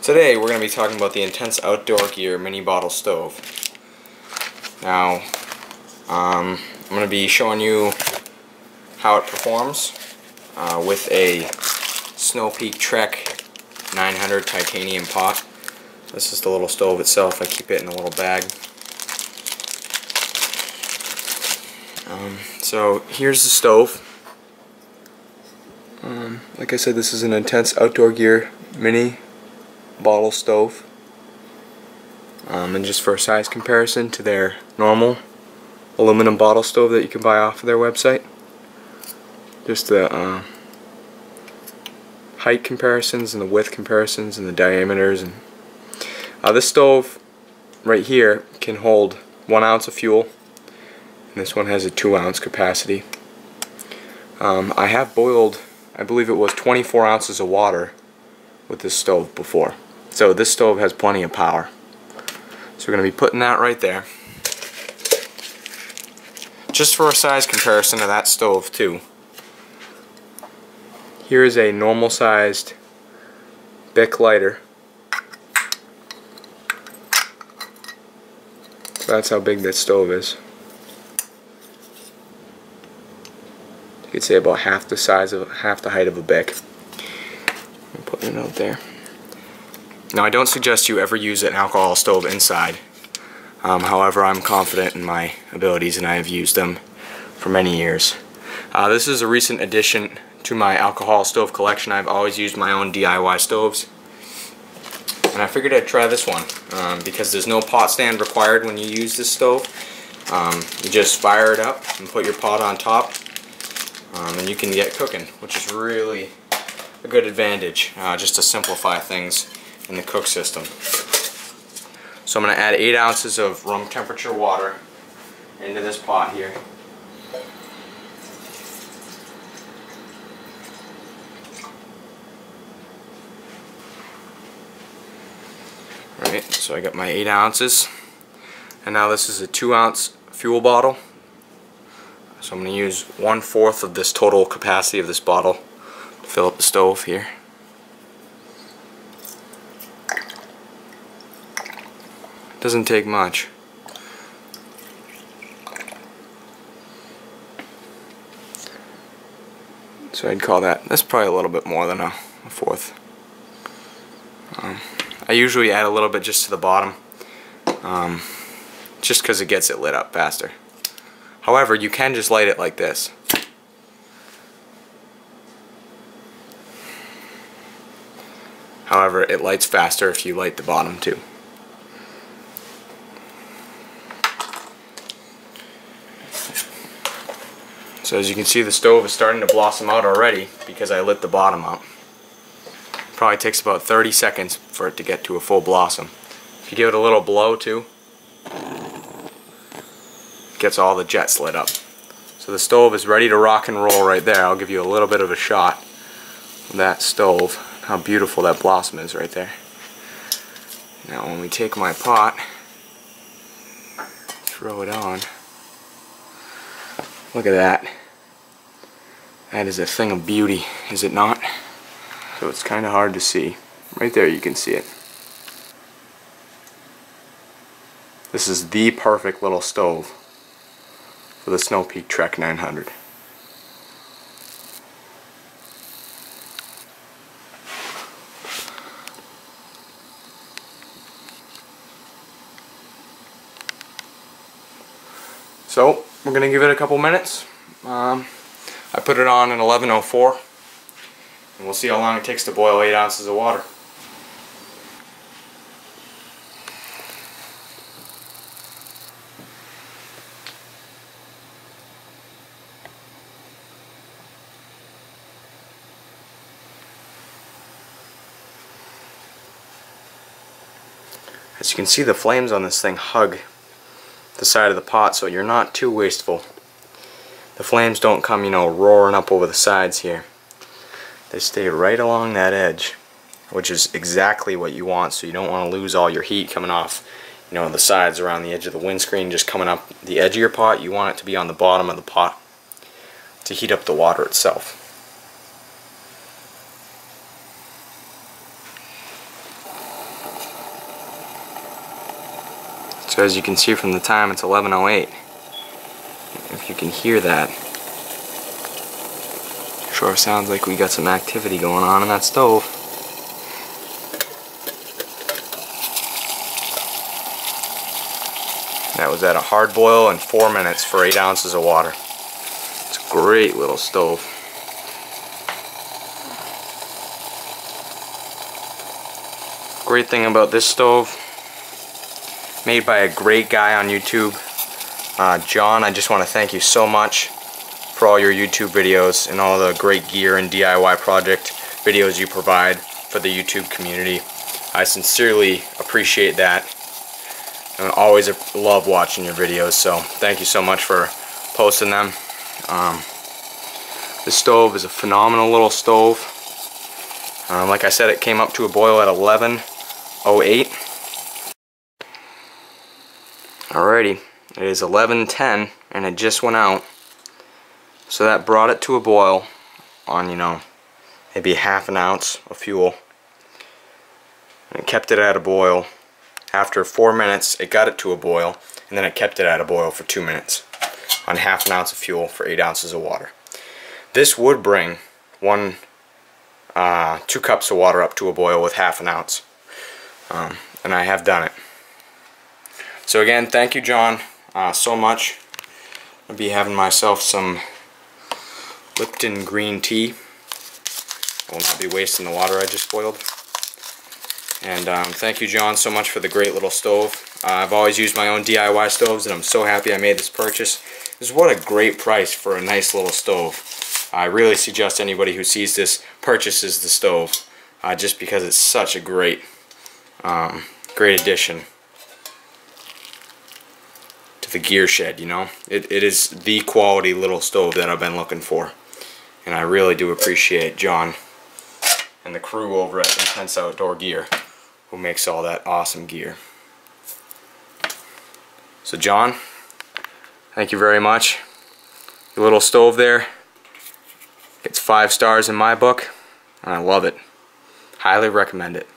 Today we're going to be talking about the IntenseOutdoorGear Mini Bottle Stove. Now, I'm going to be showing you how it performs with a Snow Peak Trek 900 titanium pot. This is the little stove itself. I keep it in a little bag. So here's the stove. Like I said, this is an IntenseOutdoorGear Mini Bottle Stove. And just for a size comparison to their normal aluminum bottle stove that you can buy off of their website, just the height comparisons and the width comparisons and the diameters. And this stove right here can hold 1 ounce of fuel, and this one has a 2 ounce capacity. I have boiled, I believe it was 24 ounces of water with this stove before. So this stove has plenty of power. So we're going to be putting that right there. Just for a size comparison to that stove too. Here is a normal sized Bic lighter. So that's how big this stove is. You could say about half the height of a Bic. I'm putting it out there. Now, I don't suggest you ever use an alcohol stove inside. However, I'm confident in my abilities and I have used them for many years. This is a recent addition to my alcohol stove collection. I've always used my own DIY stoves, and I figured I'd try this one because there's no pot stand required when you use this stove. You just fire it up and put your pot on top, and you can get cooking, which is really a good advantage, just to simplify things in the cook system. So I'm going to add 8 ounces of room temperature water into this pot here. Alright, so I got my 8 ounces, and now this is a 2 ounce fuel bottle. So I'm going to use 1/4 of this total capacity of this bottle to fill up the stove here. Doesn't take much. So I'd call that's probably a little bit more than a 1/4. I usually add a little bit just to the bottom, just because it gets it lit up faster. However, you can just light it like this. However, it lights faster if you light the bottom too. So as you can see, the stove is starting to blossom out already because I lit the bottom up. It probably takes about 30 seconds for it to get to a full blossom. If you give it a little blow too, it gets all the jets lit up. So the stove is ready to rock and roll right there. I'll give you a little bit of a shot of that stove, how beautiful that blossom is right there. Now when we take my pot, throw it on, look at that. That is a thing of beauty, is it not? So it's kind of hard to see. Right there you can see it. This is the perfect little stove for the Snow Peak Trek 900. So we're going to give it a couple minutes. I put it on at 11:04, and we'll see how long it takes to boil 8 ounces of water. As you can see, the flames on this thing hug the side of the pot, so you're not too wasteful. The flames don't come, you know, roaring up over the sides here. They stay right along that edge, which is exactly what you want, so you don't want to lose all your heat coming off, you know, the sides around the edge of the windscreen, just coming up the edge of your pot. You want it to be on the bottom of the pot to heat up the water itself. So as you can see from the time, it's 11:08. If you can hear that, sure sounds like we got some activity going on in that stove. That was at a hard boil in 4 minutes for 8 ounces of water. It's a great little stove. Great thing about this stove, made by a great guy on YouTube, John. I just want to thank you so much for all your YouTube videos and all the great gear and DIY project videos you provide for the YouTube community. I sincerely appreciate that and always love watching your videos, so thank you so much for posting them. This stove is a phenomenal little stove. Like I said, it came up to a boil at 11:08. Alrighty, it is 11:10 and it just went out. So that brought it to a boil on, you know, maybe half an ounce of fuel. And it kept it at a boil. After 4 minutes, it got it to a boil, and then it kept it at a boil for 2 minutes on half an ounce of fuel for 8 ounces of water. This would bring 2 cups of water up to a boil with half an ounce. And I have done it. So again, thank you, John, so much. I'll be having myself some Lipton green tea. I will not be wasting the water I just boiled. And thank you, John, so much for the great little stove. I've always used my own DIY stoves, and I'm so happy I made this purchase. This is what a great price for a nice little stove. I really suggest anybody who sees this purchases the stove, just because it's such a great addition to the gear shed, you know. It is the quality little stove that I've been looking for. And I really do appreciate John and the crew over at Intense Outdoor Gear who makes all that awesome gear. So John, thank you very much. Your little stove there gets 5 stars in my book, and I love it. Highly recommend it.